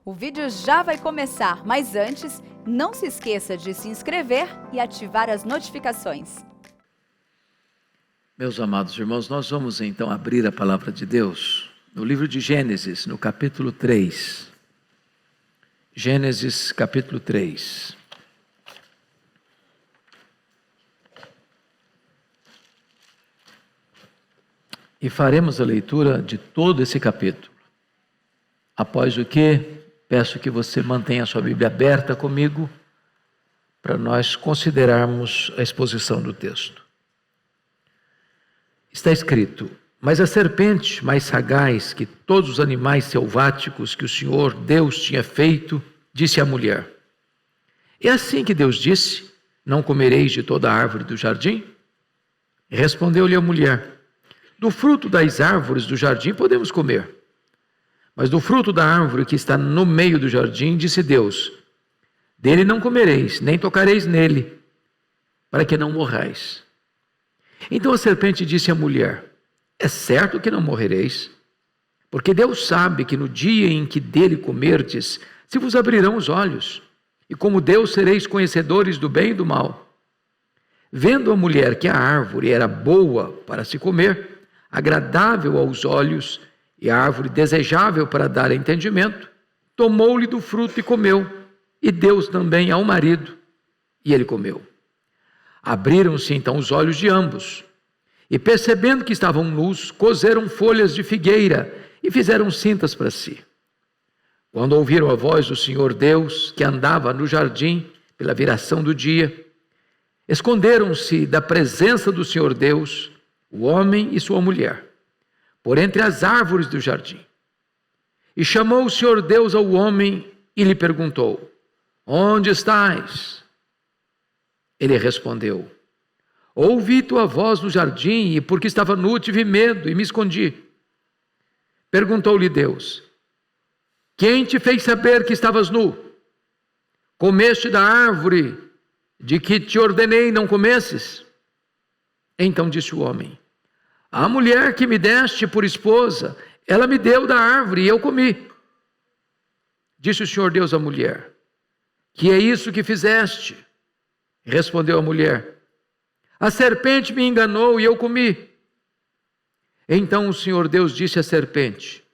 O vídeo já vai começar, mas antes, não se esqueça de se inscrever e ativar as notificações. Meus amados irmãos, nós vamos então abrir a palavra de Deus no livro de Gênesis, no capítulo 3. Gênesis, capítulo 3. E faremos a leitura de todo esse capítulo. Após o que, peço que você mantenha a sua Bíblia aberta comigo, para nós considerarmos a exposição do texto. Está escrito: mas a serpente, mais sagaz que todos os animais selváticos que o Senhor Deus tinha feito, disse à mulher: é assim que Deus disse, não comereis de toda a árvore do jardim? E respondeu-lhe a mulher: do fruto das árvores do jardim podemos comer, mas do fruto da árvore que está no meio do jardim, disse Deus: dele não comereis, nem tocareis nele, para que não morrais. Então a serpente disse à mulher: é certo que não morrereis, porque Deus sabe que no dia em que dele comerdes, se vos abrirão os olhos, e como Deus sereis conhecedores do bem e do mal. Vendo a mulher que a árvore era boa para se comer, agradável aos olhos, e a árvore desejável para dar entendimento, tomou-lhe do fruto e comeu, e deu também ao marido, e ele comeu. Abriram-se então os olhos de ambos, e percebendo que estavam nus, coseram folhas de figueira e fizeram cintas para si. Quando ouviram a voz do Senhor Deus, que andava no jardim pela viração do dia, esconderam-se da presença do Senhor Deus, o homem e sua mulher, por entre as árvores do jardim. E chamou o Senhor Deus ao homem e lhe perguntou: onde estás? Ele respondeu: ouvi tua voz no jardim, e porque estava nu tive medo e me escondi. Perguntou-lhe Deus: quem te fez saber que estavas nu? Comeste da árvore de que te ordenei não comesses? Então disse o homem: a mulher que me deste por esposa, ela me deu da árvore e eu comi. Disse o Senhor Deus à mulher: que é isso que fizeste? Respondeu a mulher: a serpente me enganou e eu comi. Então o Senhor Deus disse à serpente: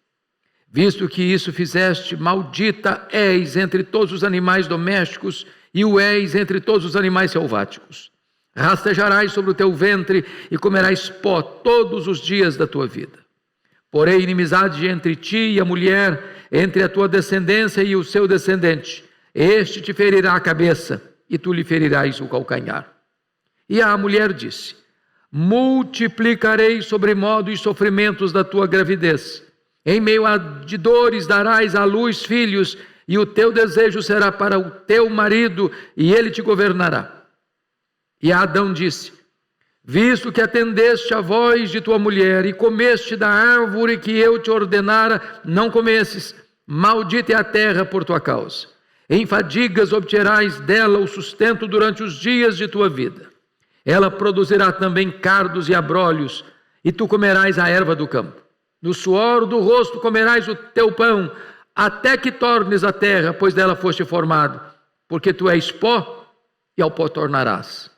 visto que isso fizeste, maldita és entre todos os animais domésticos e o és entre todos os animais selváticos. Rastejarás sobre o teu ventre e comerás pó todos os dias da tua vida. Porém, inimizade entre ti e a mulher, entre a tua descendência e o seu descendente. Este te ferirá a cabeça e tu lhe ferirás o calcanhar. E a mulher disse: multiplicarei sobremodo os sofrimentos da tua gravidez. Em meio a de dores darás à luz filhos, e o teu desejo será para o teu marido, e ele te governará. E Adão disse: visto que atendeste à voz de tua mulher, e comeste da árvore que eu te ordenara, não comesses, maldita é a terra por tua causa. Em fadigas obterás dela o sustento durante os dias de tua vida. Ela produzirá também cardos e abrolhos, e tu comerás a erva do campo. No suor do rosto comerás o teu pão, até que tornes a terra, pois dela foste formado, porque tu és pó, e ao pó tornarás.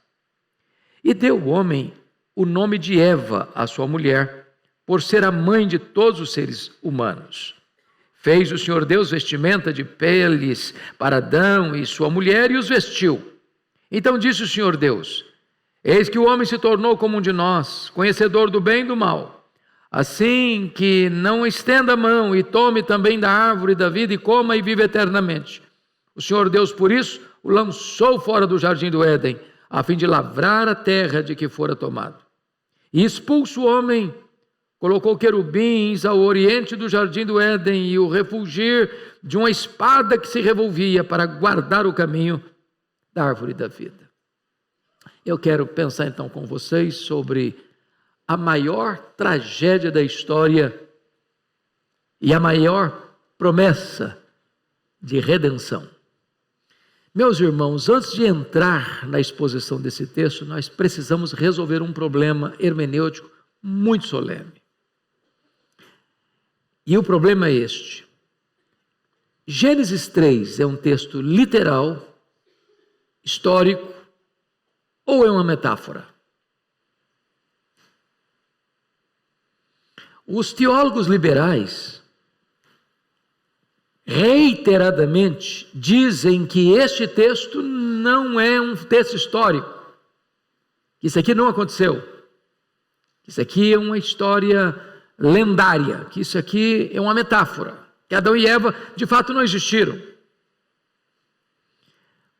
E deu o homem o nome de Eva à sua mulher, por ser a mãe de todos os seres humanos. Fez o Senhor Deus vestimenta de peles para Adão e sua mulher e os vestiu. Então disse o Senhor Deus: eis que o homem se tornou como um de nós, conhecedor do bem e do mal. Assim que não estenda a mão e tome também da árvore da vida e coma e vive eternamente. O Senhor Deus, por isso, o lançou fora do jardim do Éden, a fim de lavrar a terra de que fora tomado. E expulso o homem, colocou querubins ao oriente do jardim do Éden e o refulgir de uma espada que se revolvia para guardar o caminho da árvore da vida. Eu quero pensar então com vocês sobre a maior tragédia da história e a maior promessa de redenção. Meus irmãos, antes de entrar na exposição desse texto, nós precisamos resolver um problema hermenêutico muito solene. E o problema é este: Gênesis 3 é um texto literal, histórico, ou é uma metáfora? Os teólogos liberais reiteradamente dizem que este texto não é um texto histórico, que isso aqui não aconteceu, que isso aqui é uma história lendária, que isso aqui é uma metáfora, que Adão e Eva de fato não existiram.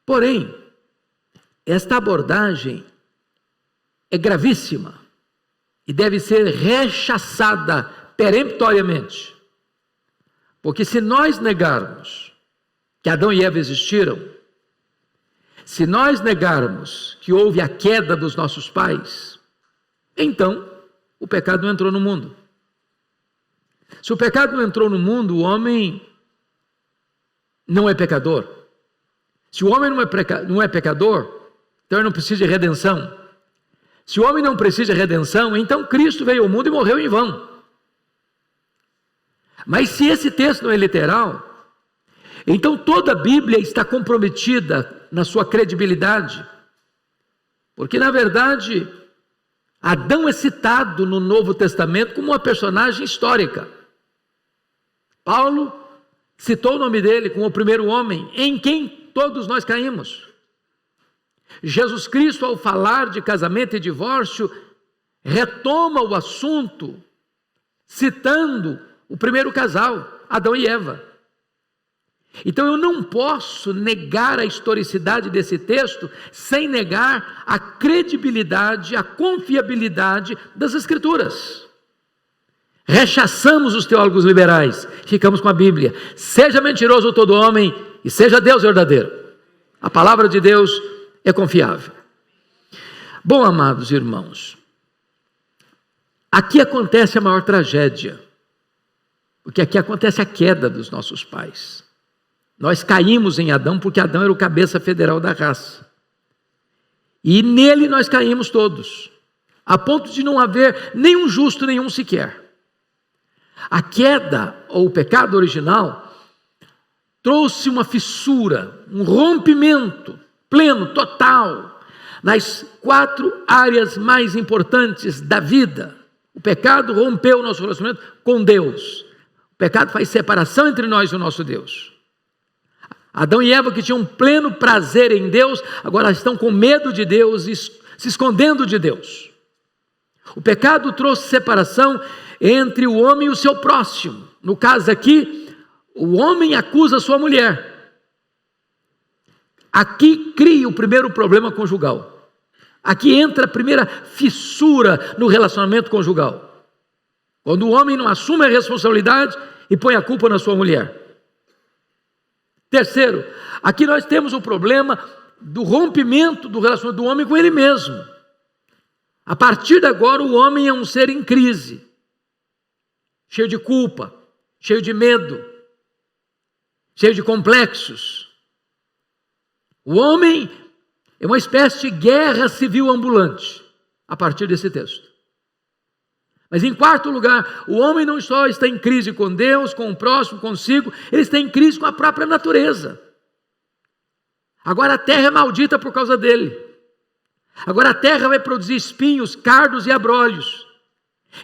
Porém, esta abordagem é gravíssima e deve ser rechaçada peremptoriamente. Porque se nós negarmos que Adão e Eva existiram, se nós negarmos que houve a queda dos nossos pais, então o pecado não entrou no mundo. Se o pecado não entrou no mundo, o homem não é pecador. Se o homem não é pecador, então ele não precisa de redenção. Se o homem não precisa de redenção, então Cristo veio ao mundo e morreu em vão. Mas se esse texto não é literal, então toda a Bíblia está comprometida na sua credibilidade. Porque, na verdade, Adão é citado no Novo Testamento como uma personagem histórica. Paulo citou o nome dele como o primeiro homem, em quem todos nós caímos. Jesus Cristo, ao falar de casamento e divórcio, retoma o assunto, citando o primeiro casal, Adão e Eva. Então eu não posso negar a historicidade desse texto sem negar a credibilidade, a confiabilidade das Escrituras. Rechaçamos os teólogos liberais, ficamos com a Bíblia. Seja mentiroso todo homem e seja Deus verdadeiro. A palavra de Deus é confiável. Bom, amados irmãos, aqui acontece a maior tragédia, porque aqui acontece a queda dos nossos pais. Nós caímos em Adão porque Adão era o cabeça federal da raça. E nele nós caímos todos, a ponto de não haver nenhum justo, nenhum sequer. A queda, ou o pecado original, trouxe uma fissura, um rompimento pleno, total, nas 4 áreas mais importantes da vida. O pecado rompeu o nosso relacionamento com Deus. O pecado faz separação entre nós e o nosso Deus. Adão e Eva, que tinham pleno prazer em Deus, agora estão com medo de Deus e se escondendo de Deus. O pecado trouxe separação entre o homem e o seu próximo. No caso aqui, o homem acusa a sua mulher. Aqui cria o primeiro problema conjugal. Aqui entra a primeira fissura no relacionamento conjugal. Quando o homem não assume a responsabilidade e põe a culpa na sua mulher. Terceiro, aqui nós temos o problema do rompimento do relacionamento do homem com ele mesmo. A partir de agora, o homem é um ser em crise, cheio de culpa, cheio de medo, cheio de complexos. O homem é uma espécie de guerra civil ambulante, a partir desse texto. Mas em quarto lugar, o homem não só está em crise com Deus, com o próximo, consigo, ele está em crise com a própria natureza. Agora a terra é maldita por causa dele. Agora a terra vai produzir espinhos, cardos e abrolhos.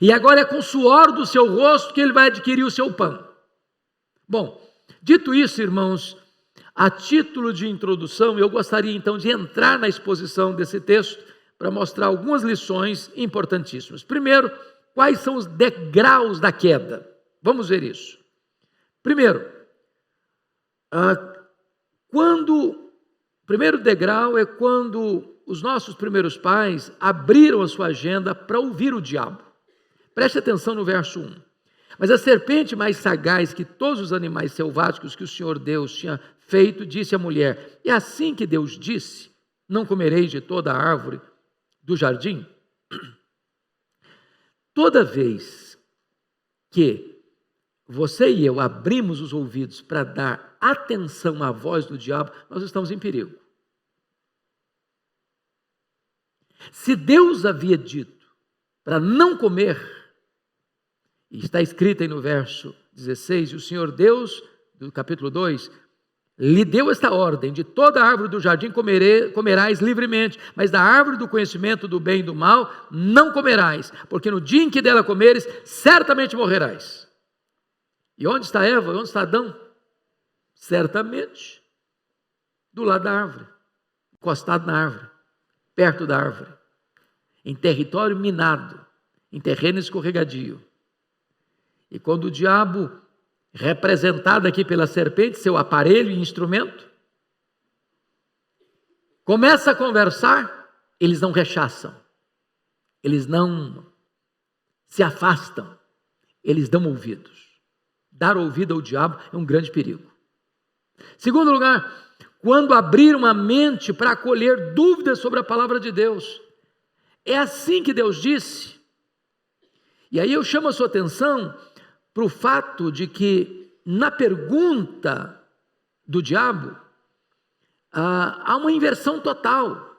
E agora é com o suor do seu rosto que ele vai adquirir o seu pão. Bom, dito isso, irmãos, a título de introdução, eu gostaria então de entrar na exposição desse texto para mostrar algumas lições importantíssimas. Primeiro, quais são os degraus da queda? Vamos ver isso. Primeiro, o primeiro degrau é quando os nossos primeiros pais abriram a sua agenda para ouvir o diabo. Preste atenção no verso 1. Mas a serpente mais sagaz que todos os animais selváticos que o Senhor Deus tinha feito, disse à mulher: é assim que Deus disse, não comereis de toda a árvore do jardim? Toda vez que você e eu abrimos os ouvidos para dar atenção à voz do diabo, nós estamos em perigo. Se Deus havia dito para não comer, e está escrito aí no verso 16, e o Senhor Deus do capítulo 2, lhe deu esta ordem: de toda árvore do jardim comerás livremente, mas da árvore do conhecimento do bem e do mal não comerás, porque no dia em que dela comeres, certamente morrerás. E onde está Eva? Onde está Adão? Certamente do lado da árvore, encostado na árvore, perto da árvore, em território minado, em terreno escorregadio. E quando o diabo, representado aqui pela serpente, seu aparelho e instrumento, começa a conversar, eles não rechaçam, eles não se afastam, eles dão ouvidos. Dar ouvido ao diabo é um grande perigo. Segundo lugar, quando abriram a mente para acolher dúvidas sobre a palavra de Deus. É assim que Deus disse. E aí eu chamo a sua atenção para o fato de que na pergunta do diabo há uma inversão total.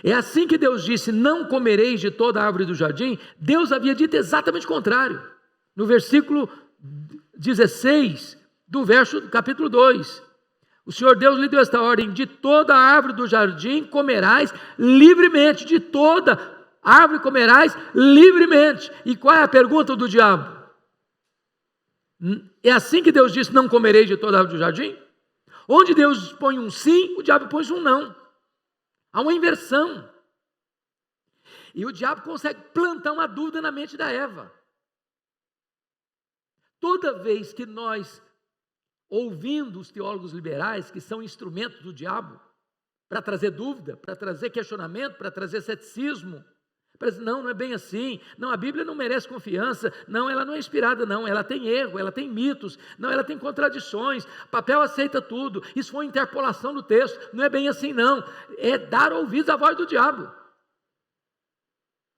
É assim que Deus disse: não comereis de toda a árvore do jardim. Deus havia dito exatamente o contrário. No versículo 16 do capítulo 2. O Senhor Deus lhe deu esta ordem: de toda a árvore do jardim comerás livremente. De toda árvore comerás livremente. E qual é a pergunta do diabo? É assim que Deus disse: não comereis de toda a árvore do jardim? Onde Deus põe um sim, o diabo põe um não. Há uma inversão. E o diabo consegue plantar uma dúvida na mente da Eva. Toda vez que nós, ouvindo os teólogos liberais, que são instrumentos do diabo, para trazer dúvida, para trazer questionamento, para trazer ceticismo, para dizer: não é bem assim, não, a Bíblia não merece confiança, não, ela não é inspirada, não, ela tem erro, ela tem mitos, não, ela tem contradições, papel aceita tudo, isso foi uma interpolação do texto, não é bem assim não, é dar ouvidos à voz do diabo.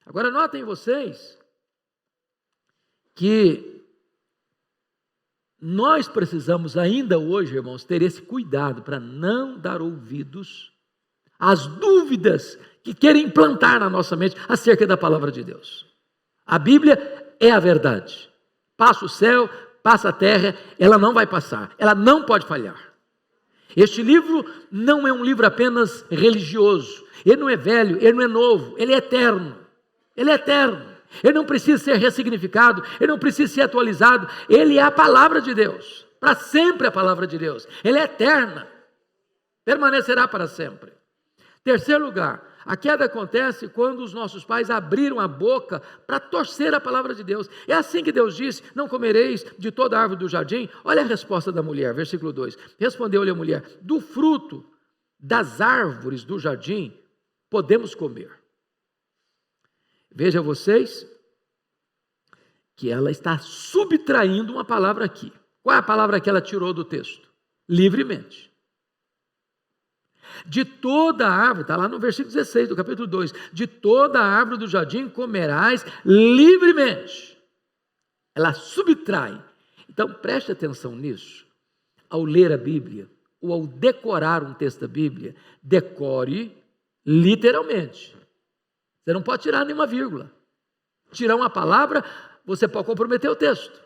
Agora notem vocês que nós precisamos ainda hoje, irmãos, ter esse cuidado para não dar ouvidos às dúvidas que querem implantar na nossa mente acerca da palavra de Deus. A Bíblia é a verdade. Passa o céu, passa a terra, ela não vai passar, ela não pode falhar. Este livro não é um livro apenas religioso, ele não é velho, ele não é novo, ele é eterno. Ele é eterno. Ele não precisa ser ressignificado, ele não precisa ser atualizado, ele é a palavra de Deus, para sempre a palavra de Deus, ele é eterna, permanecerá para sempre. Terceiro lugar, a queda acontece quando os nossos pais abriram a boca para torcer a palavra de Deus. É assim que Deus disse: não comereis de toda árvore do jardim. Olha a resposta da mulher, versículo 2, respondeu-lhe a mulher: do fruto das árvores do jardim podemos comer. Veja vocês que ela está subtraindo uma palavra aqui. Qual é a palavra que ela tirou do texto? Livremente. De toda a árvore, está lá no versículo 16 do capítulo 2, de toda a árvore do jardim comerás livremente. Ela subtrai. Então preste atenção nisso. Ao ler a Bíblia, ou ao decorar um texto da Bíblia, decore literalmente. Você não pode tirar nenhuma vírgula. Tirar uma palavra, você pode comprometer o texto.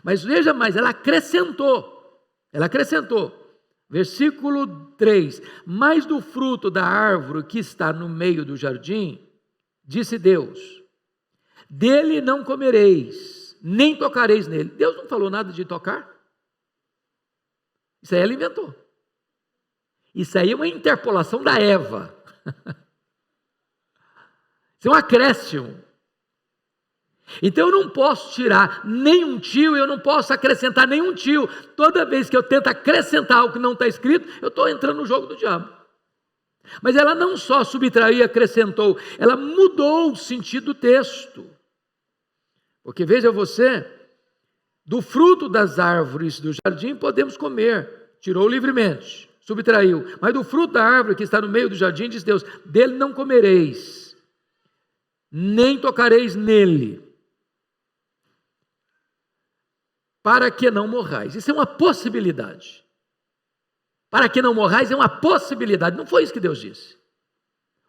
Mas veja mais, ela acrescentou. Ela acrescentou. Versículo 3. Mas do fruto da árvore que está no meio do jardim, disse Deus: dele não comereis, nem tocareis nele. Deus não falou nada de tocar. Isso aí ela inventou. Isso aí é uma interpolação da Eva. Isso é um acréscimo. Então eu não posso tirar nenhum tio, eu não posso acrescentar nenhum tio. Toda vez que eu tento acrescentar algo que não está escrito, eu estou entrando no jogo do diabo. Mas ela não só subtraiu e acrescentou, ela mudou o sentido do texto. Porque veja você, do fruto das árvores do jardim podemos comer, tirou livremente, subtraiu. Mas do fruto da árvore que está no meio do jardim, diz Deus: dele não comereis, nem tocareis nele, para que não morrais. Isso é uma possibilidade. Para que não morrais é uma possibilidade. Não foi isso que Deus disse.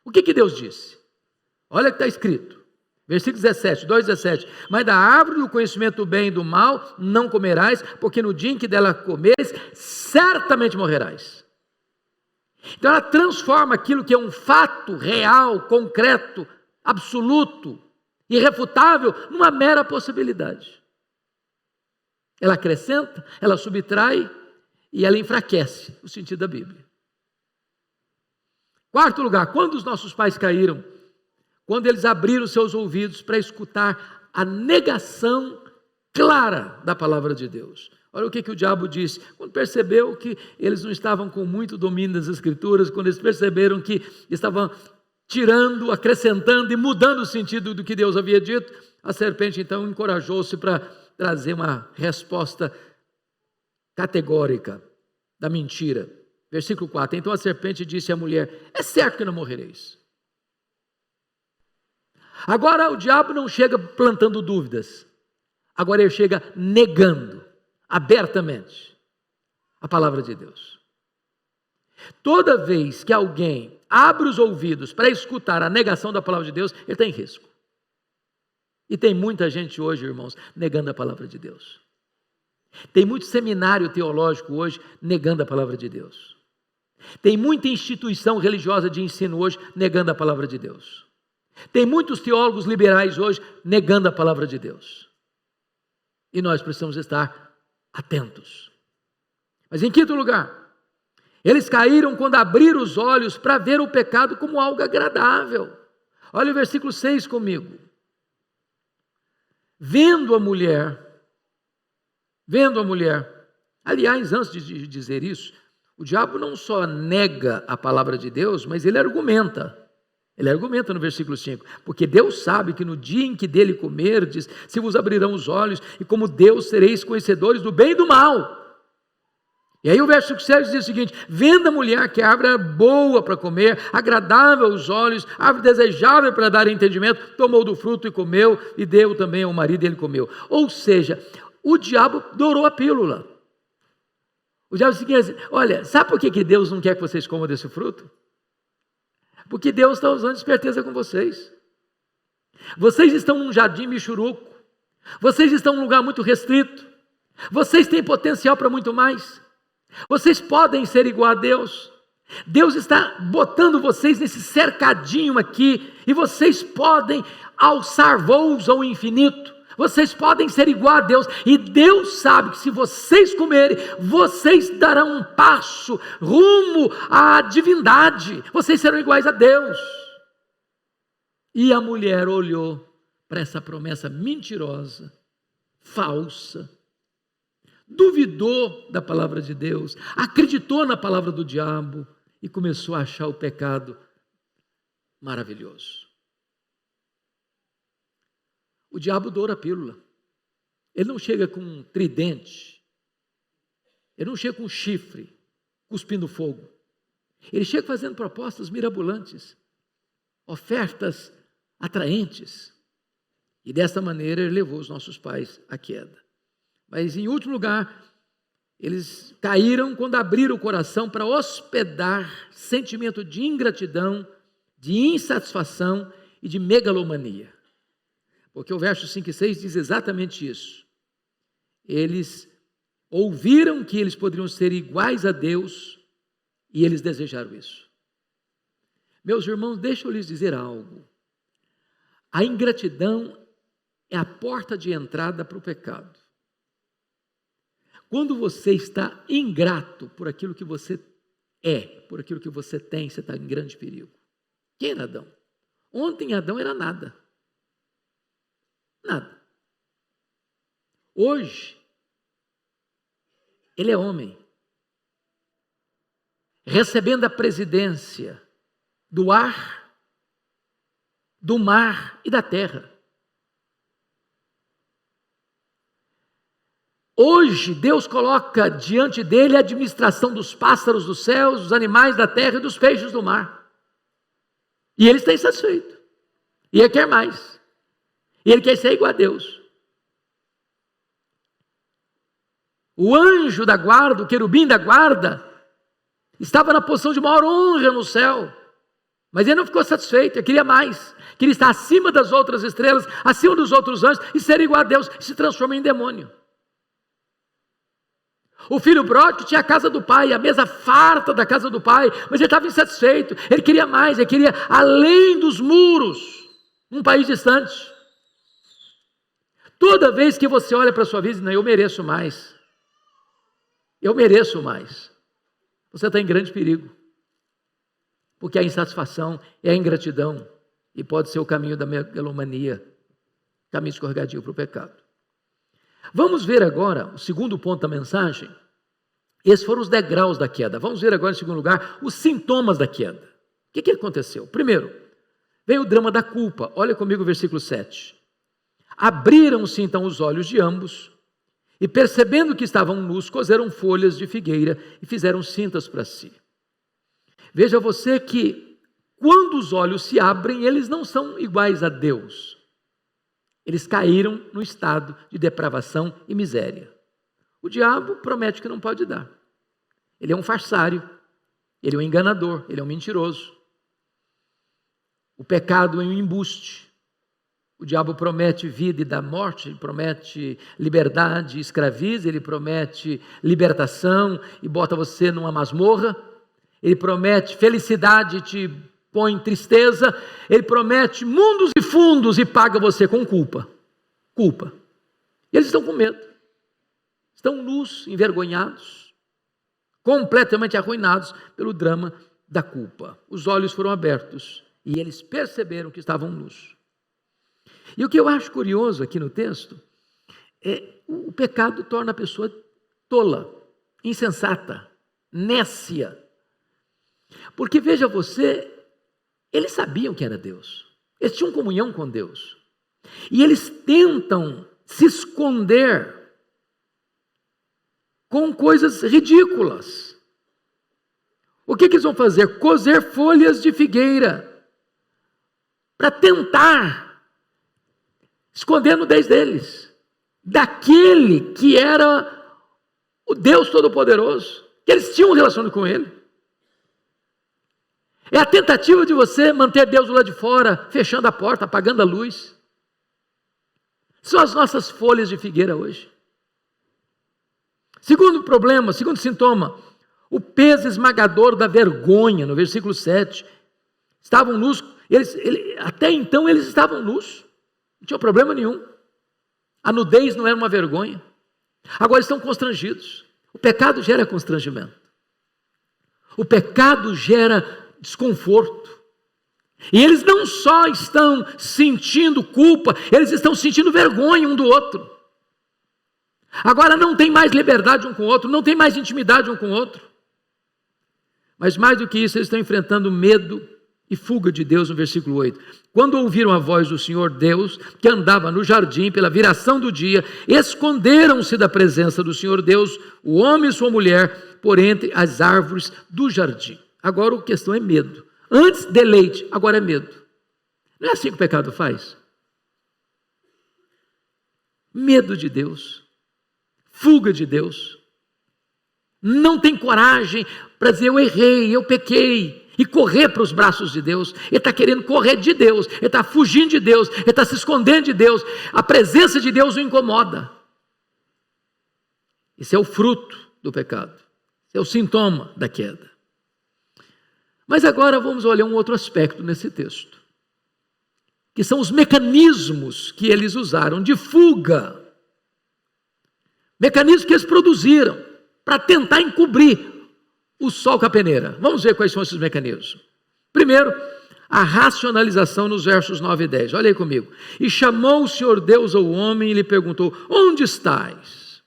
O que Deus disse? Olha o que está escrito. Versículo 17, 2,17. Mas da árvore do conhecimento do bem e do mal não comerás, porque no dia em que dela comeres, certamente morrerás. Então ela transforma aquilo que é um fato real, concreto, absoluto, irrefutável, numa mera possibilidade. Ela acrescenta, ela subtrai e ela enfraquece o sentido da Bíblia. Quarto lugar, quando os nossos pais caíram, quando eles abriram seus ouvidos para escutar a negação clara da palavra de Deus. Olha o que o diabo disse, quando percebeu que eles não estavam com muito domínio das Escrituras, quando eles perceberam que estavam tirando, acrescentando e mudando o sentido do que Deus havia dito, a serpente então encorajou-se para trazer uma resposta categórica da mentira. Versículo 4, então a serpente disse à mulher, é certo que não morrereis. Agora o diabo não chega plantando dúvidas, agora ele chega negando abertamente a palavra de Deus. Toda vez que alguém abre os ouvidos para escutar a negação da palavra de Deus, ele está em risco. E tem muita gente hoje, irmãos, negando a palavra de Deus. Tem muito seminário teológico hoje negando a palavra de Deus. Tem muita instituição religiosa de ensino hoje negando a palavra de Deus. Tem muitos teólogos liberais hoje negando a palavra de Deus. E nós precisamos estar atentos. Mas em quinto lugar, eles caíram quando abriram os olhos para ver o pecado como algo agradável. Olha o versículo 6 comigo. Vendo a mulher, aliás, antes de dizer isso, o diabo não só nega a palavra de Deus, mas ele argumenta. Ele argumenta no versículo 5, porque Deus sabe que no dia em que dele comerdes, se vos abrirão os olhos, e como Deus sereis conhecedores do bem e do mal. E aí o versículo 7 diz o seguinte, vendo a mulher que a árvore era boa para comer, agradável aos olhos, árvore desejável para dar entendimento, tomou do fruto e comeu, e deu também ao marido e ele comeu. Ou seja, o diabo dourou a pílula. O diabo disse assim, olha, sabe por que Deus não quer que vocês comam desse fruto? Porque Deus está usando esperteza com vocês. Vocês estão num jardim michuruco. Vocês estão num lugar muito restrito. Vocês têm potencial para muito mais. Vocês podem ser igual a Deus. Deus está botando vocês nesse cercadinho aqui. E vocês podem alçar voos ao infinito. Vocês podem ser igual a Deus, e Deus sabe que se vocês comerem, vocês darão um passo rumo à divindade, vocês serão iguais a Deus. E a mulher olhou para essa promessa mentirosa, falsa, duvidou da palavra de Deus, acreditou na palavra do diabo e começou a achar o pecado maravilhoso. O diabo doura a pílula. Ele não chega com um tridente. Ele não chega com um chifre, cuspindo fogo. Ele chega fazendo propostas mirabolantes, ofertas atraentes. E dessa maneira ele levou os nossos pais à queda. Mas em último lugar, eles caíram quando abriram o coração para hospedar sentimento de ingratidão, de insatisfação e de megalomania. Porque o verso 5 e 6 diz exatamente isso. Eles ouviram que eles poderiam ser iguais a Deus e eles desejaram isso. Meus irmãos, deixa eu lhes dizer algo. A ingratidão é a porta de entrada para o pecado. Quando você está ingrato por aquilo que você é, por aquilo que você tem, você está em grande perigo. Quem era Adão? Ontem Adão era nada. Nada. Hoje, ele é homem, recebendo a presidência do ar, do mar e da terra. Hoje, Deus coloca diante dele a administração dos pássaros dos céus, dos animais da terra e dos peixes do mar. E ele está insatisfeito. E ele quer mais. E ele quer ser igual a Deus. O anjo da guarda, o querubim da guarda, estava na posição de maior honra no céu. Mas ele não ficou satisfeito, ele queria mais. Queria estar acima das outras estrelas, acima dos outros anjos e ser igual a Deus, e se transforma em demônio. O filho pródigo tinha a casa do pai, a mesa farta da casa do pai, mas ele estava insatisfeito, ele queria mais, ele queria além dos muros, num país distante. Toda vez que você olha para a sua vida e diz, não, eu mereço mais, você está em grande perigo, porque a insatisfação é a ingratidão, e pode ser o caminho da megalomania, caminho escorregadio para o pecado. Vamos ver agora o segundo ponto da mensagem. Esses foram os degraus da queda. Vamos ver agora, em segundo lugar, os sintomas da queda. O que aconteceu? Primeiro, vem o drama da culpa. Olha comigo o versículo 7. Abriram-se então os olhos de ambos, e percebendo que estavam nus, coseram folhas de figueira e fizeram cintas para si. Veja você que, quando os olhos se abrem, eles não são iguais a Deus. Eles caíram no estado de depravação e miséria. O diabo promete que não pode dar. Ele é um farsário, ele é um enganador, ele é um mentiroso. O pecado é um embuste. O diabo promete vida e dá morte, ele promete liberdade, escraviza, ele promete libertação e bota você numa masmorra. Ele promete felicidade e te põe em tristeza. Ele promete mundos e fundos e paga você com culpa. Culpa. E eles estão com medo. Estão nus, envergonhados, completamente arruinados pelo drama da culpa. Os olhos foram abertos e eles perceberam que estavam nus. E o que eu acho curioso aqui no texto é o pecado torna a pessoa tola, insensata, nécia. Porque veja você, eles sabiam que era Deus, eles tinham comunhão com Deus, e eles tentam se esconder com coisas ridículas. O que eles vão fazer? Coser folhas de figueira, para tentar esconder a nudez deles, daquele que era o Deus Todo-Poderoso, que eles tinham um relacionamento com Ele. É a tentativa de você manter Deus lá de fora, fechando a porta, apagando a luz. São as nossas folhas de figueira hoje. Segundo problema, segundo sintoma, o peso esmagador da vergonha, no versículo 7. Estavam nus, até então eles estavam nus, não tinha problema nenhum. A nudez não era uma vergonha. Agora estão constrangidos. O pecado gera constrangimento. O pecado gera desconforto. E eles não só estão sentindo culpa, eles estão sentindo vergonha um do outro. Agora não tem mais liberdade um com o outro, não tem mais intimidade um com o outro. Mas mais do que isso, eles estão enfrentando medo e fuga de Deus, no versículo 8. Quando ouviram a voz do Senhor Deus, que andava no jardim pela viração do dia, esconderam-se da presença do Senhor Deus, o homem e sua mulher, por entre as árvores do jardim. Agora a questão é medo. Antes deleite, agora é medo. Não é assim que o pecado faz? Medo de Deus, fuga de Deus, não tem coragem para dizer eu errei, eu pequei, e correr para os braços de Deus. Ele está querendo correr de Deus, ele está fugindo de Deus, ele está se escondendo de Deus, a presença de Deus o incomoda. Isso é o fruto do pecado, isso é o sintoma da queda. Mas agora vamos olhar um outro aspecto nesse texto, que são os mecanismos que eles usaram de fuga, mecanismos que eles produziram para tentar encobrir o sol com a peneira. Vamos ver quais são esses mecanismos. Primeiro, a racionalização nos versos 9 e 10. Olha aí comigo. E chamou o Senhor Deus ao homem e lhe perguntou: onde estás?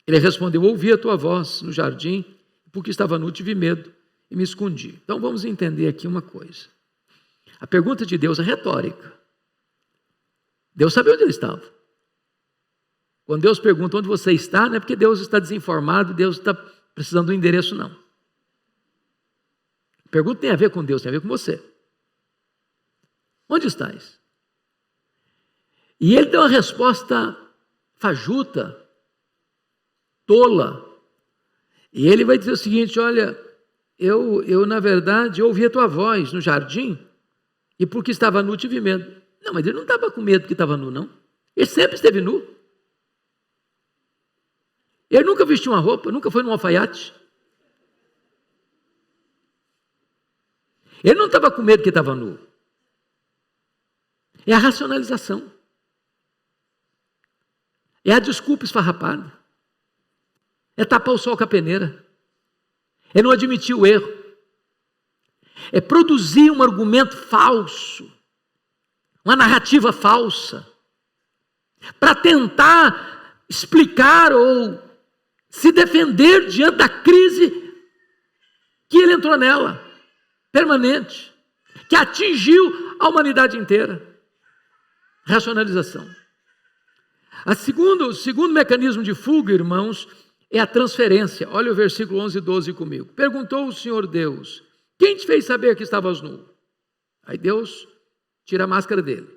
Ele respondeu: ouvi a tua voz no jardim, porque estava nu, tive medo e me escondi. Então vamos entender aqui uma coisa. A pergunta de Deus é retórica. Deus sabia onde ele estava. Quando Deus pergunta onde você está, não é porque Deus está desinformado, Deus está precisando do endereço, não. A pergunta tem a ver com Deus, tem a ver com você. Onde estás? E ele deu uma resposta fajuta, tola. E ele vai dizer o seguinte: olha, eu na verdade, ouvi a tua voz no jardim, e porque estava nu, tive medo. Não, mas ele não estava com medo porque estava nu, não. Ele sempre esteve nu. Ele nunca vestiu uma roupa, nunca foi num alfaiate. Ele não estava com medo que estava nu. É a racionalização. É a desculpa esfarrapada. É tapar o sol com a peneira. É não admitir o erro. É produzir um argumento falso, uma narrativa falsa, para tentar explicar ou se defender diante da crise que ele entrou nela, permanente, que atingiu a humanidade inteira. Racionalização. O segundo mecanismo de fuga, irmãos, é a transferência. Olha o versículo 11 e 12 comigo. Perguntou o Senhor Deus: quem te fez saber que estavas nu? Aí Deus tira a máscara dele,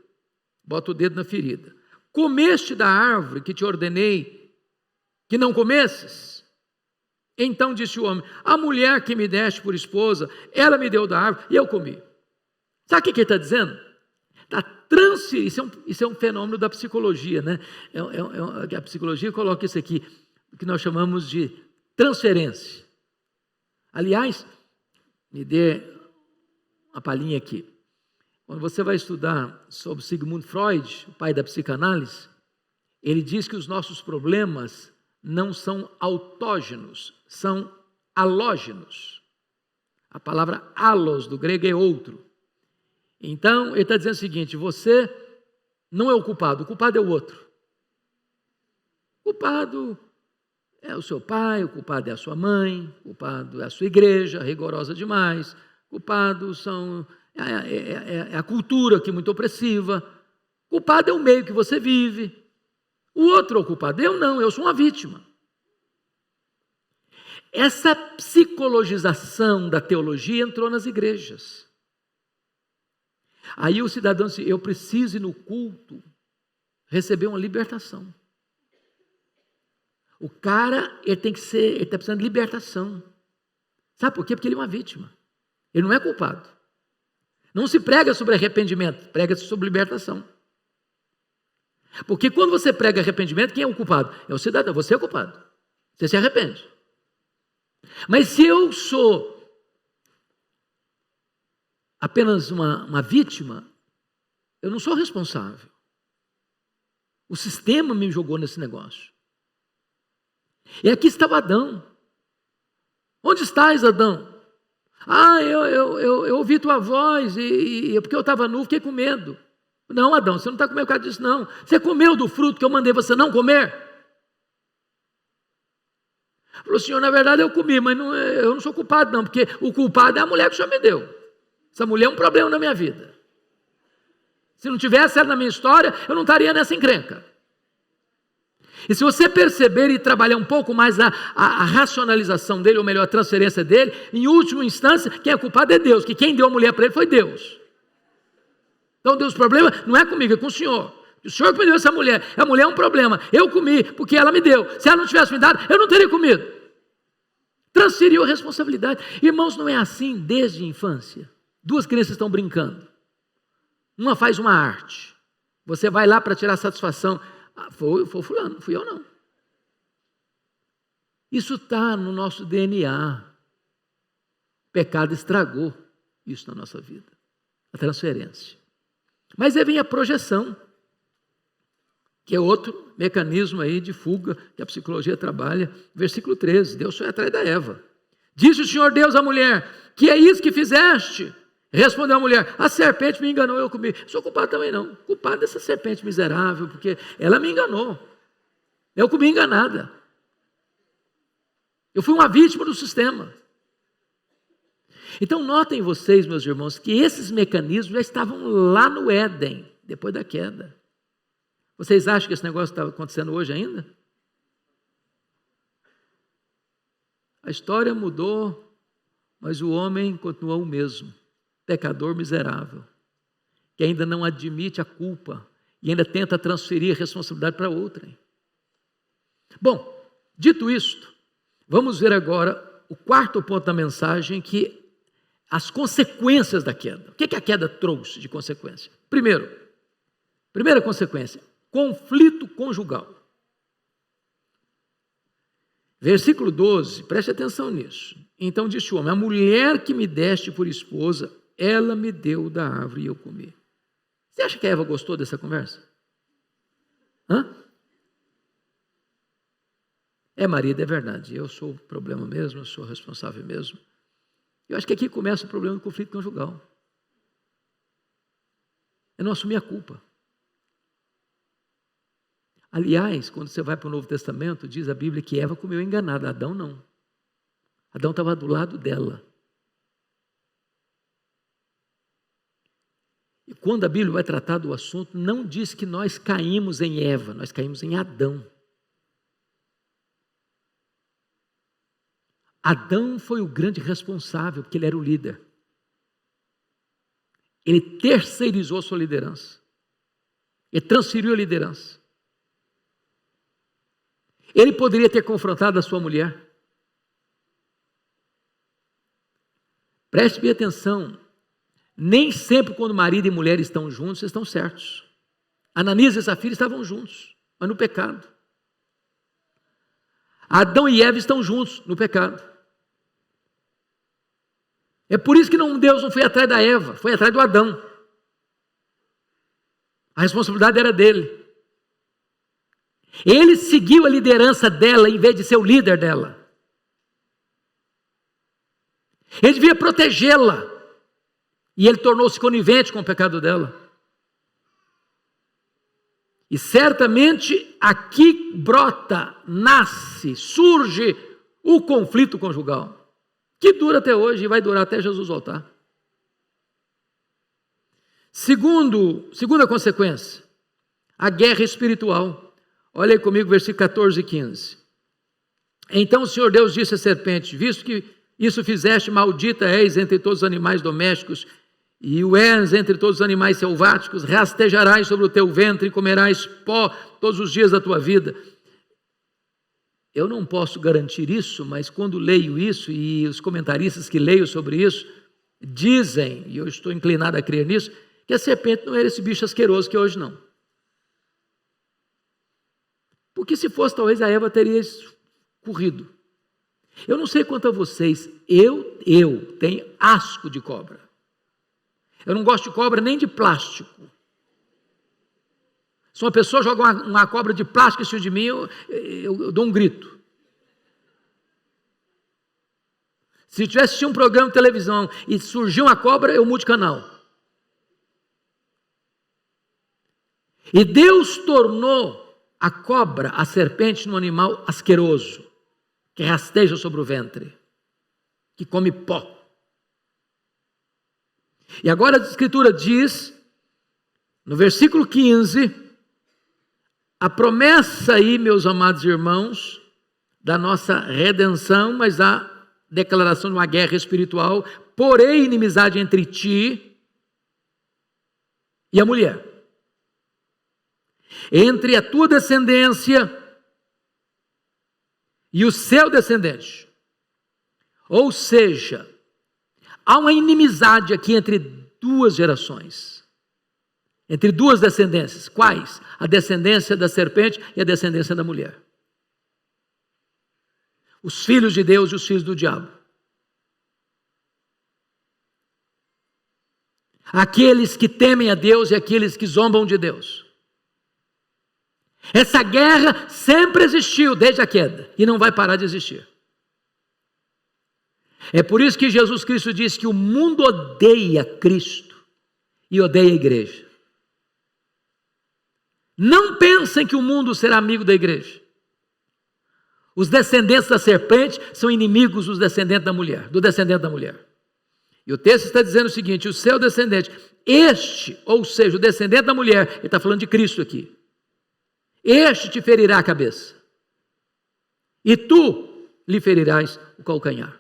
bota o dedo na ferida. Comeste da árvore que te ordenei que não comesses? Então disse o homem: a mulher que me deste por esposa, ela me deu da árvore e eu comi. Sabe o que ele está dizendo? Isso é um fenômeno da psicologia, né? A psicologia coloca isso aqui, o que nós chamamos de transferência. Aliás, me dê uma palhinha aqui. Quando você vai estudar sobre Sigmund Freud, o pai da psicanálise, ele diz que os nossos problemas não são autógenos, são halógenos. A palavra halos do grego é outro. Então, ele está dizendo o seguinte: você não é o culpado é o outro. O culpado é o seu pai, o culpado é a sua mãe, o culpado é a sua igreja, rigorosa demais, o culpado é a cultura que é muito opressiva, o culpado é o meio que você vive, o outro é o culpado, eu não, eu sou uma vítima. Essa psicologização da teologia entrou nas igrejas. Aí o cidadão disse: eu preciso ir no culto receber uma libertação. O cara, ele está precisando de libertação. Sabe por quê? Porque ele é uma vítima. Ele não é culpado. Não se prega sobre arrependimento, prega-se sobre libertação. Porque quando você prega arrependimento, quem é o culpado? É o cidadão, você é o culpado. Você se arrepende. Mas se eu sou apenas uma vítima, eu não sou responsável. O sistema me jogou nesse negócio. E aqui estava Adão. Onde estás, Adão? Eu ouvi tua voz e porque eu estava nu, fiquei com medo. Não, Adão, você não está comendo por causa disso, não. Você comeu do fruto que eu mandei você não comer? Falou: Senhor, na verdade eu comi, mas eu não sou culpado não, porque o culpado é a mulher que o Senhor me deu. Essa mulher é um problema na minha vida. Se não tivesse ela na minha história, eu não estaria nessa encrenca. E se você perceber e trabalhar um pouco mais a racionalização dele, ou melhor, a transferência dele, em última instância, quem é culpado é Deus, que quem deu a mulher para ele foi Deus. Então Deus, o problema não é comigo, é com o Senhor. O Senhor que me deu essa mulher. A mulher é um problema. Eu comi porque ela me deu. Se ela não tivesse me dado, eu não teria comido. Transferiu a responsabilidade. Irmãos, não é assim desde a infância. Duas crianças estão brincando. Uma faz uma arte. Você vai lá para tirar satisfação. Foi fulano, não fui eu não. Isso está no nosso DNA. O pecado estragou isso na nossa vida. A transferência. Mas aí vem a projeção, que é outro mecanismo aí de fuga que a psicologia trabalha. Versículo 13, Deus foi atrás da Eva. Disse o Senhor Deus à mulher: que é isso que fizeste? Respondeu a mulher: a serpente me enganou, eu comi. Sou culpado também não, culpado dessa serpente miserável, porque ela me enganou. Eu comi enganada. Eu fui uma vítima do sistema. Então notem vocês, meus irmãos, que esses mecanismos já estavam lá no Éden, depois da queda. Vocês acham que esse negócio está acontecendo hoje ainda? A história mudou, mas o homem continuou o mesmo. Pecador miserável, que ainda não admite a culpa e ainda tenta transferir a responsabilidade para outrem. Bom, dito isto, vamos ver agora o quarto ponto da mensagem, que as consequências da queda. O que a queda trouxe de consequência? Primeira consequência, conflito conjugal. Versículo 12, preste atenção nisso. Então disse o homem: a mulher que me deste por esposa, ela me deu da árvore e eu comi. Você acha que a Eva gostou dessa conversa? Marido, é verdade, eu sou o problema mesmo, eu sou o responsável mesmo. Eu acho que aqui começa o problema do conflito conjugal. Eu não assumi a culpa. Aliás, quando você vai para o Novo Testamento, diz a Bíblia que Eva comeu enganada, Adão não. Adão estava do lado dela. E quando a Bíblia vai tratar do assunto, não diz que nós caímos em Eva, nós caímos em Adão. Adão foi o grande responsável, porque ele era o líder. Ele terceirizou a sua liderança. Ele transferiu a liderança. Ele poderia ter confrontado a sua mulher. Preste bem atenção. Nem sempre quando marido e mulher estão juntos, estão certos. Ananias e Safira estavam juntos, mas no pecado. Adão e Eva estão juntos no pecado. É por isso que Deus não foi atrás da Eva, foi atrás do Adão. A responsabilidade era dele. Ele seguiu a liderança dela em vez de ser o líder dela. Ele devia protegê-la. E ele tornou-se conivente com o pecado dela. E certamente aqui brota, nasce, surge o conflito conjugal, que dura até hoje e vai durar até Jesus voltar. Segunda consequência, a guerra espiritual. Olha aí comigo, versículo 14 e 15. Então o Senhor Deus disse à serpente: visto que isso fizeste, maldita és entre todos os animais domésticos, e o és entre todos os animais selváticos, rastejarás sobre o teu ventre e comerás pó todos os dias da tua vida. Eu não posso garantir isso, mas quando leio isso, e os comentaristas que leio sobre isso, dizem, e eu estou inclinado a crer nisso, que a serpente não era esse bicho asqueroso que é hoje não. Porque se fosse, talvez a Eva teria corrido. Eu não sei quanto a vocês, eu tenho asco de cobra. Eu não gosto de cobra nem de plástico. Se uma pessoa joga uma cobra de plástico em cima de mim, eu dou um grito. Se eu tivesse assistindo um programa de televisão e surgiu uma cobra, eu mudo de canal. E Deus tornou a cobra, a serpente, num animal asqueroso, que rasteja sobre o ventre, que come pó. E agora a Escritura diz, no versículo 15, a promessa aí, meus amados irmãos, da nossa redenção, mas a declaração de uma guerra espiritual: porém inimizade entre ti e a mulher, entre a tua descendência e o seu descendente. Ou seja, há uma inimizade aqui entre duas gerações, entre duas descendências. Quais? A descendência da serpente e a descendência da mulher. Os filhos de Deus e os filhos do diabo. Aqueles que temem a Deus e aqueles que zombam de Deus. Essa guerra sempre existiu desde a queda e não vai parar de existir. É por isso que Jesus Cristo disse que o mundo odeia Cristo e odeia a igreja. Não pensem que o mundo será amigo da igreja. Os descendentes da serpente são inimigos dos descendentes da mulher, do descendente da mulher. E o texto está dizendo o seguinte: o seu descendente, este, ou seja, o descendente da mulher, ele está falando de Cristo aqui, este te ferirá a cabeça, e tu lhe ferirás o calcanhar.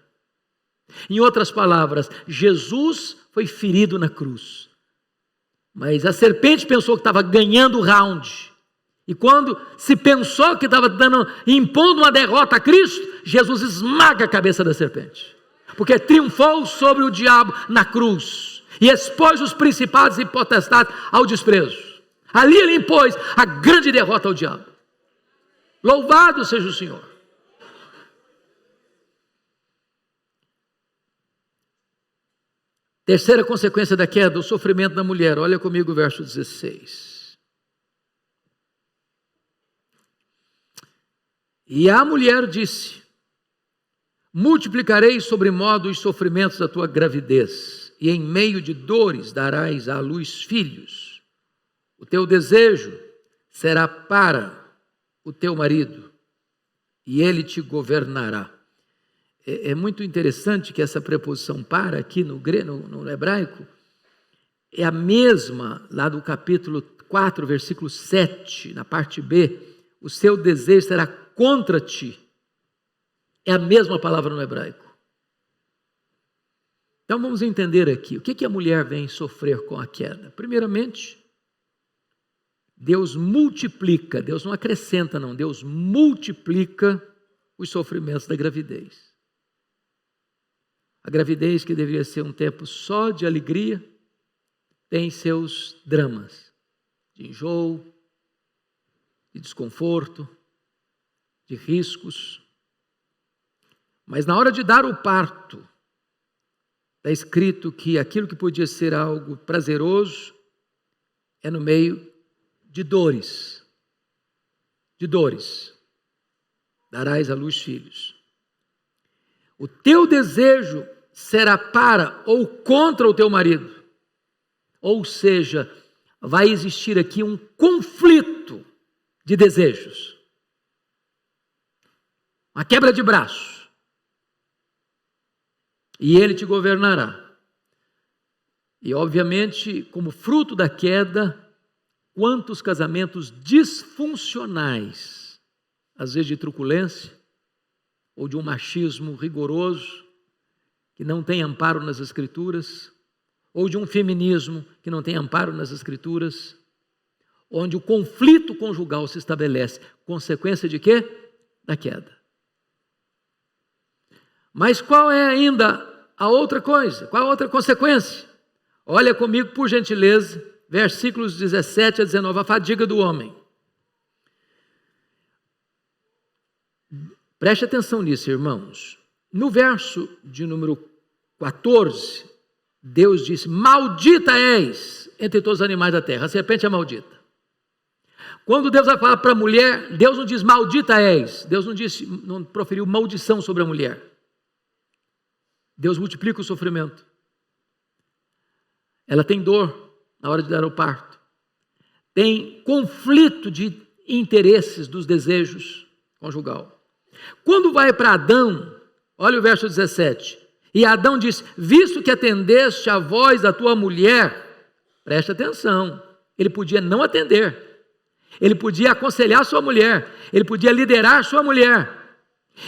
Em outras palavras, Jesus foi ferido na cruz, mas a serpente pensou que estava ganhando o round, e quando se pensou que estava impondo uma derrota a Cristo, Jesus esmaga a cabeça da serpente, porque triunfou sobre o diabo na cruz e expôs os principados e potestades ao desprezo. Ali ele impôs a grande derrota ao diabo. Louvado seja o Senhor. Terceira consequência da queda, o sofrimento da mulher. Olha comigo o verso 16. E a mulher disse: multiplicarei sobremodo os sofrimentos da tua gravidez, e em meio de dores darás à luz filhos. O teu desejo será para o teu marido, e ele te governará. É muito interessante que essa preposição para aqui no hebraico é a mesma lá do capítulo 4, versículo 7, na parte B. O seu desejo será contra ti. É a mesma palavra no hebraico. Então vamos entender aqui o que a mulher vem sofrer com a queda. Primeiramente, Deus multiplica, Deus não acrescenta não, Deus multiplica os sofrimentos da gravidez. A gravidez, que deveria ser um tempo só de alegria, tem seus dramas, de enjoo, de desconforto, de riscos. Mas na hora de dar o parto, está escrito que aquilo que podia ser algo prazeroso é no meio de dores. De dores. Darás à luz filhos. O teu desejo será para ou contra o teu marido. Ou seja, vai existir aqui um conflito de desejos. Uma quebra de braço. E ele te governará. E obviamente, como fruto da queda, quantos casamentos disfuncionais, às vezes de truculência, ou de um machismo rigoroso, que não tem amparo nas Escrituras, ou de um feminismo que não tem amparo nas Escrituras, onde o conflito conjugal se estabelece. Consequência de quê? Da queda. Mas qual é ainda a outra coisa? Qual a outra consequência? Olha comigo, por gentileza, versículos 17 a 19, a fadiga do homem. Preste atenção nisso, irmãos. No verso de número 14, Deus disse: maldita és entre todos os animais da terra. A serpente é maldita. Quando Deus vai falar para a mulher, Deus não diz maldita és. Deus não proferiu maldição sobre a mulher. Deus multiplica o sofrimento. Ela tem dor na hora de dar o parto. Tem conflito de interesses dos desejos conjugal. Quando vai para Adão, olha o verso 17. E Adão disse: visto que atendeste à voz da tua mulher, preste atenção, ele podia não atender, ele podia aconselhar sua mulher, ele podia liderar sua mulher,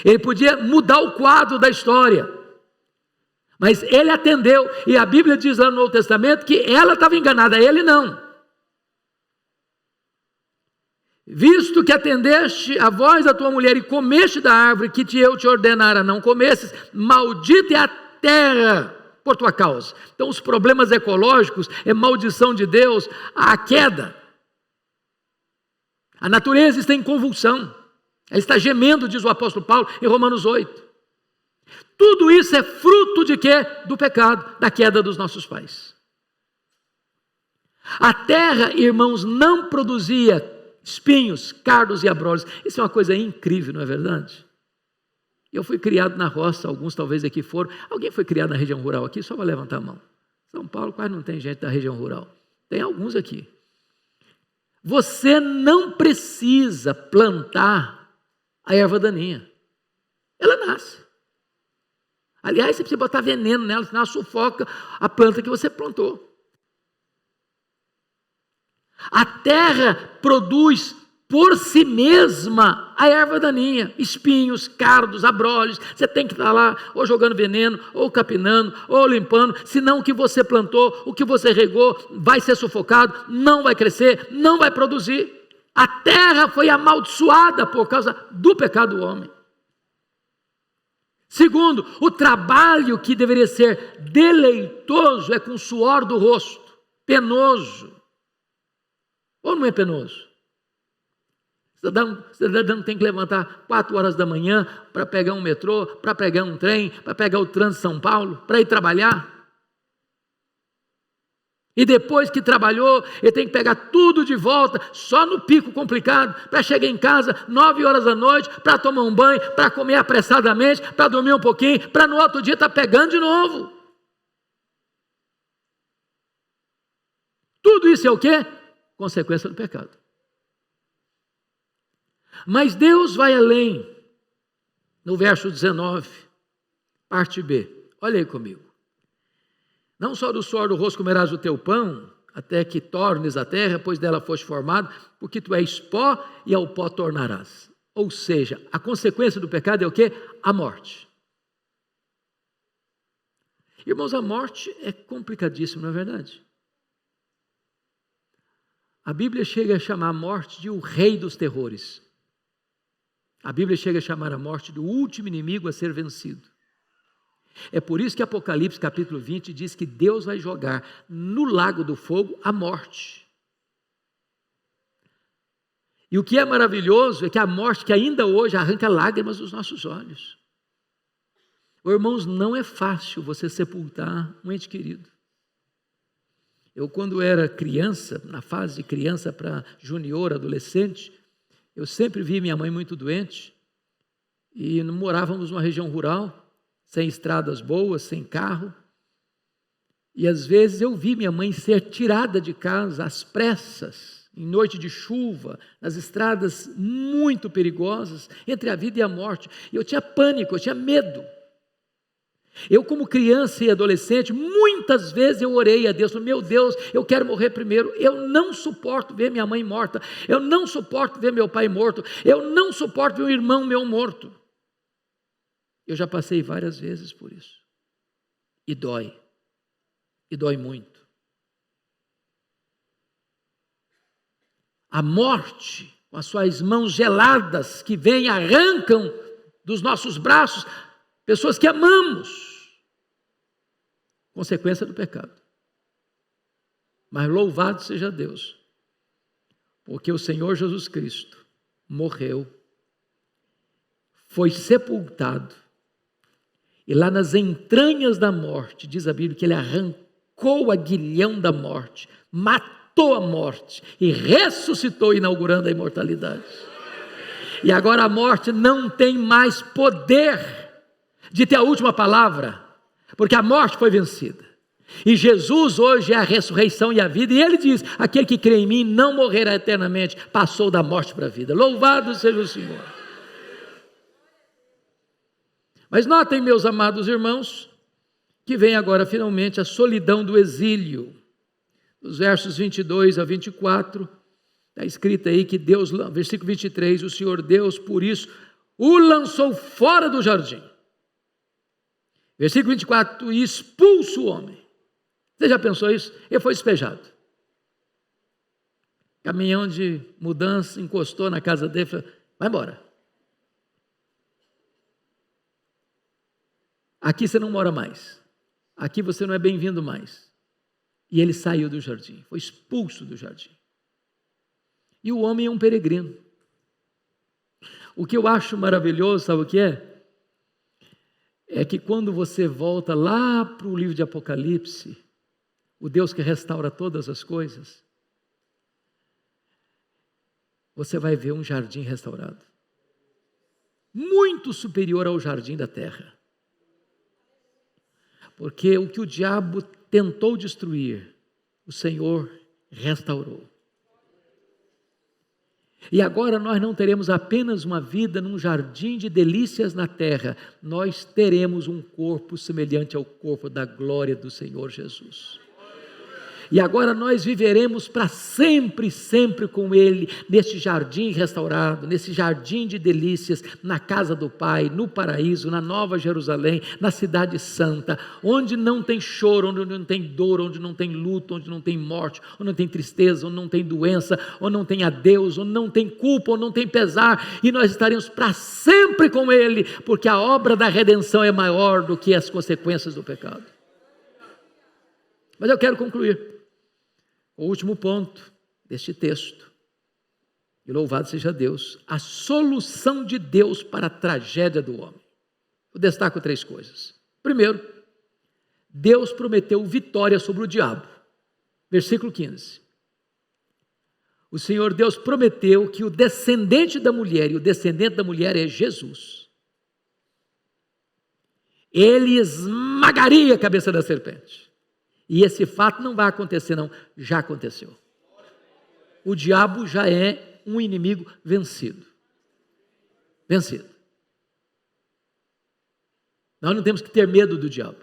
ele podia mudar o quadro da história, mas ele atendeu, e a Bíblia diz lá no Novo Testamento que ela estava enganada, ele não. Visto que atendeste a voz da tua mulher e comeste da árvore que eu te ordenara não comesses, maldita é a terra por tua causa. Então os problemas ecológicos é maldição de Deus, a queda. A natureza está em convulsão, ela está gemendo, diz o apóstolo Paulo em Romanos 8. Tudo isso é fruto de quê? Do pecado, da queda dos nossos pais. A terra, irmãos, não produzia espinhos, cardos e abrolhos. Isso é uma coisa incrível, não é verdade? Eu fui criado na roça, alguns talvez aqui foram. Alguém foi criado na região rural aqui? Só vai levantar a mão. São Paulo quase não tem gente da região rural. Tem alguns aqui. Você não precisa plantar a erva daninha. Ela nasce. Aliás, você precisa botar veneno nela, senão ela sufoca a planta que você plantou. A terra produz por si mesma a erva daninha, espinhos, cardos, abrolhos. Você tem que estar lá ou jogando veneno, ou capinando, ou limpando, senão o que você plantou, o que você regou, vai ser sufocado, não vai crescer, não vai produzir. A terra foi amaldiçoada por causa do pecado do homem. Segundo, o trabalho que deveria ser deleitoso é com o suor do rosto, penoso. Ou não é penoso? Cidadão tem que levantar 4 horas da manhã para pegar um metrô, para pegar um trem, para pegar o trânsito de São Paulo, para ir trabalhar. E depois que trabalhou, ele tem que pegar tudo de volta, só no pico complicado, para chegar em casa 9 horas da noite, para tomar um banho, para comer apressadamente, para dormir um pouquinho, para no outro dia estar pegando de novo. Tudo isso é o quê? Consequência do pecado. Mas Deus vai além. No verso 19, parte B. Olha aí comigo. Não só do suor do rosto comerás o teu pão, até que tornes a terra, pois dela foste formado, porque tu és pó e ao pó tornarás. Ou seja, a consequência do pecado é o quê? A morte. Irmãos, a morte é complicadíssima, não é verdade? A Bíblia chega a chamar a morte de o rei dos terrores. A Bíblia chega a chamar a morte do último inimigo a ser vencido. É por isso que Apocalipse capítulo 20 diz que Deus vai jogar no lago do fogo a morte. E o que é maravilhoso é que a morte que ainda hoje arranca lágrimas dos nossos olhos. Irmãos, não é fácil você sepultar um ente querido. Eu, quando era criança, na fase de criança para junior, adolescente, eu sempre vi minha mãe muito doente e morávamos numa região rural, sem estradas boas, sem carro. E às vezes eu vi minha mãe ser tirada de casa às pressas, em noite de chuva, nas estradas muito perigosas, entre a vida e a morte. E eu tinha pânico, eu tinha medo. Eu, como criança e adolescente, muitas vezes eu orei a Deus, meu Deus, eu quero morrer primeiro, eu não suporto ver minha mãe morta, eu não suporto ver meu pai morto, eu não suporto ver um irmão meu morto. Eu já passei várias vezes por isso. E dói muito. A morte, com as suas mãos geladas, que vêm e arrancam dos nossos braços, pessoas que amamos, consequência do pecado. Mas louvado seja Deus, porque o Senhor Jesus Cristo morreu, foi sepultado, e lá nas entranhas da morte, diz a Bíblia que ele arrancou o aguilhão da morte, matou a morte e ressuscitou, inaugurando a imortalidade. E agora a morte não tem mais poder de ter a última palavra, porque a morte foi vencida. E Jesus hoje é a ressurreição e a vida, e ele diz, aquele que crê em mim não morrerá eternamente, passou da morte para a vida. Louvado seja o Senhor. Mas notem, meus amados irmãos, que vem agora finalmente a solidão do exílio. Nos versos 22 a 24, está escrito aí que Deus, versículo 23, o Senhor Deus, por isso, o lançou fora do jardim. Versículo 24, e expulsa o homem. Você já pensou isso? Ele foi despejado. Caminhão de mudança encostou na casa dele e falou, vai embora. Aqui você não mora mais. Aqui você não é bem-vindo mais. E ele saiu do jardim, foi expulso do jardim. E o homem é um peregrino. O que eu acho maravilhoso, sabe o que é? É que quando você volta lá para o livro de Apocalipse, o Deus que restaura todas as coisas, você vai ver um jardim restaurado, muito superior ao jardim da terra. Porque o que o diabo tentou destruir, o Senhor restaurou. E agora nós não teremos apenas uma vida num jardim de delícias na terra, nós teremos um corpo semelhante ao corpo da glória do Senhor Jesus. e agora nós viveremos para sempre, sempre com Ele, neste jardim restaurado, nesse jardim de delícias, na casa do Pai, no paraíso, na Nova Jerusalém, na cidade santa, onde não tem choro, onde não tem dor, onde não tem luto, onde não tem morte, onde não tem tristeza, onde não tem doença, onde não tem adeus, onde não tem culpa, onde não tem pesar, e nós estaremos para sempre com Ele, porque a obra da redenção é maior do que as consequências do pecado. Mas eu quero concluir o último ponto deste texto. E louvado seja Deus, a solução de Deus para a tragédia do homem. Eu destaco 3 coisas. Primeiro, Deus prometeu vitória sobre o diabo. Versículo 15. O Senhor Deus prometeu que o descendente da mulher, e o descendente da mulher é Jesus, ele esmagaria a cabeça da serpente. E esse fato não vai acontecer não, já aconteceu. O diabo já é um inimigo vencido. Vencido. Nós não temos que ter medo do diabo.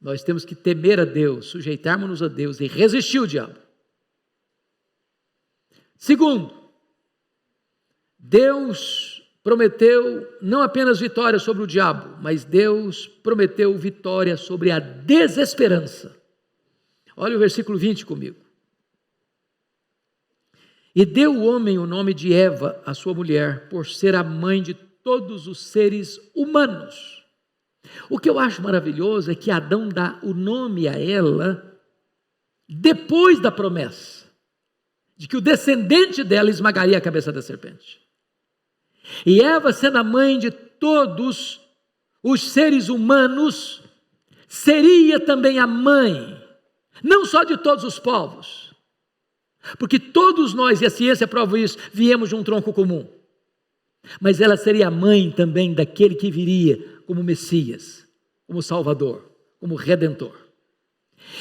Nós temos que temer a Deus, sujeitarmos-nos a Deus e resistir ao diabo. Segundo, Deus prometeu não apenas vitória sobre o diabo, mas Deus prometeu vitória sobre a desesperança. Olha o versículo 20 comigo. E deu o homem o nome de Eva, a sua mulher, por ser a mãe de todos os seres humanos. O que eu acho maravilhoso é que Adão dá o nome a ela depois da promessa de que o descendente dela esmagaria a cabeça da serpente. E Eva, sendo a mãe de todos os seres humanos, seria também a mãe, não só de todos os povos, porque todos nós, e a ciência prova isso, viemos de um tronco comum, mas ela seria a mãe também daquele que viria como Messias, como Salvador, como Redentor.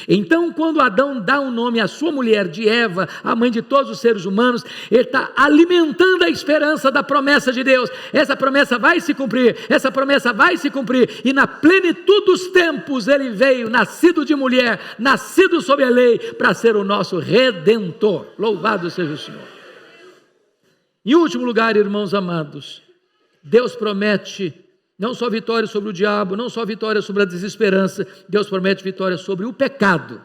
Então, quando Adão dá um nome à sua mulher de Eva, a mãe de todos os seres humanos, ele está alimentando a esperança da promessa de Deus. Essa promessa vai se cumprir, essa promessa vai se cumprir, e na plenitude dos tempos ele veio, nascido de mulher, nascido sob a lei, para ser o nosso Redentor. Louvado seja o Senhor. Em último lugar, irmãos amados, Deus promete não só vitória sobre o diabo, não só vitória sobre a desesperança, Deus promete vitória sobre o pecado.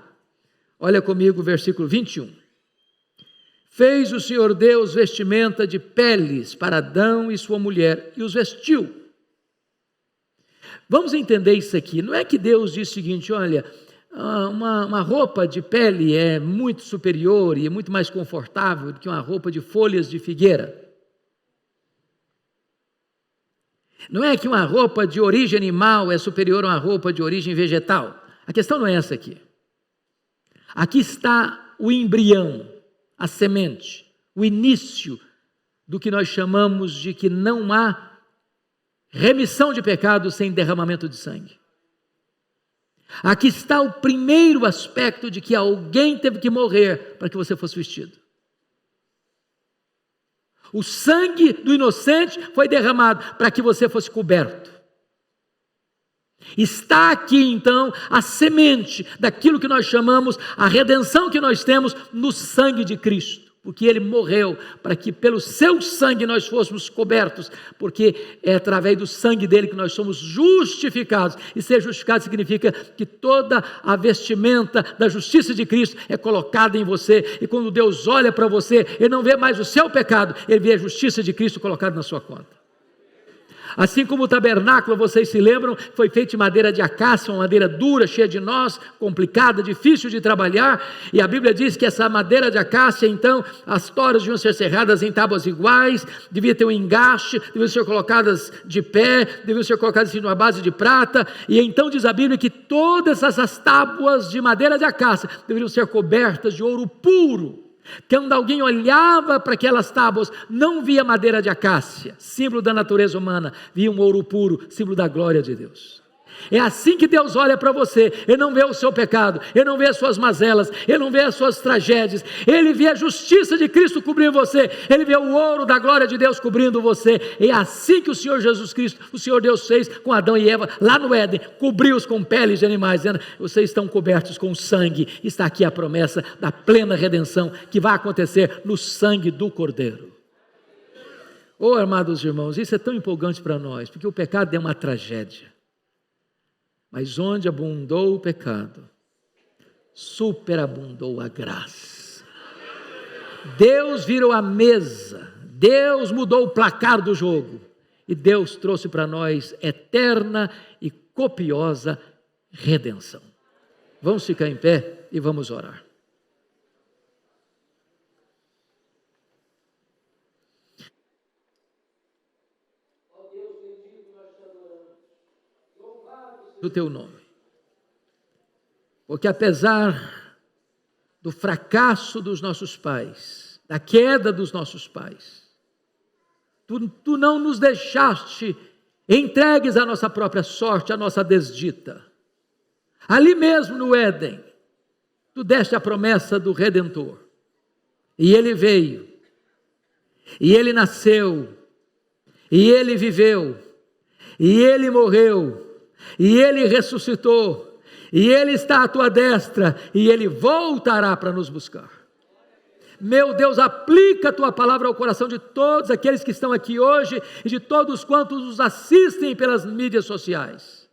Olha comigo o versículo 21. Fez o Senhor Deus vestimenta de peles para Adão e sua mulher, e os vestiu. Vamos entender isso aqui. Não é que Deus diz o seguinte: olha, uma roupa de pele é muito superior e é muito mais confortável do que uma roupa de folhas de figueira. Não é que uma roupa de origem animal é superior a uma roupa de origem vegetal. A questão não é essa aqui. Aqui está o embrião, a semente, o início do que nós chamamos de que não há remissão de pecados sem derramamento de sangue. Aqui está o primeiro aspecto de que alguém teve que morrer para que você fosse vestido. O sangue do inocente foi derramado para que você fosse coberto. Está aqui então a semente daquilo que nós chamamos a redenção que nós temos no sangue de Cristo, porque Ele morreu para que pelo seu sangue nós fôssemos cobertos, porque é através do sangue dele que nós somos justificados, e ser justificado significa que toda a vestimenta da justiça de Cristo é colocada em você, e quando Deus olha para você, Ele não vê mais o seu pecado, Ele vê a justiça de Cristo colocada na sua conta. Assim como o tabernáculo, vocês se lembram, foi feito de madeira de acácia, uma madeira dura, cheia de nós, complicada, difícil de trabalhar, e a Bíblia diz que essa madeira de acácia, então, as toras deviam ser serradas em tábuas iguais, devia ter um engaste, deviam ser colocadas de pé, deviam ser colocadas em uma base de prata, e então diz a Bíblia que todas essas tábuas de madeira de acácia deveriam ser cobertas de ouro puro. Quando alguém olhava para aquelas tábuas, não via madeira de acácia, símbolo da natureza humana, via um ouro puro, símbolo da glória de Deus. É assim que Deus olha para você. Ele não vê o seu pecado, Ele não vê as suas mazelas, Ele não vê as suas tragédias, Ele vê a justiça de Cristo cobrindo você, Ele vê o ouro da glória de Deus cobrindo você. É assim que o Senhor Jesus Cristo, o Senhor Deus fez com Adão e Eva, lá no Éden, cobriu-os com peles de animais, dizendo: vocês estão cobertos com sangue. Está aqui a promessa da plena redenção, que vai acontecer no sangue do Cordeiro. Oh, amados irmãos, isso é tão empolgante para nós, porque o pecado é uma tragédia. Mas onde abundou o pecado, superabundou a graça. Deus virou a mesa, Deus mudou o placar do jogo, e Deus trouxe para nós eterna e copiosa redenção. Vamos ficar em pé e vamos orar. Do teu nome, porque apesar do fracasso dos nossos pais, da queda dos nossos pais, tu não nos deixaste entregues à nossa própria sorte, à nossa desdita. Ali mesmo no Éden, tu deste a promessa do Redentor, e ele veio, e ele nasceu, e ele viveu, e ele morreu, e ele ressuscitou, e ele está à tua destra, e ele voltará para nos buscar. Meu Deus, aplica a tua palavra ao coração de todos aqueles que estão aqui hoje, e de todos quantos nos assistem pelas mídias sociais.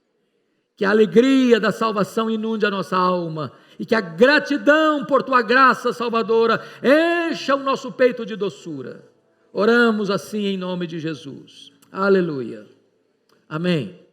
Que a alegria da salvação inunde a nossa alma, e que a gratidão por tua graça salvadora encha o nosso peito de doçura. Oramos assim em nome de Jesus. Aleluia. Amém.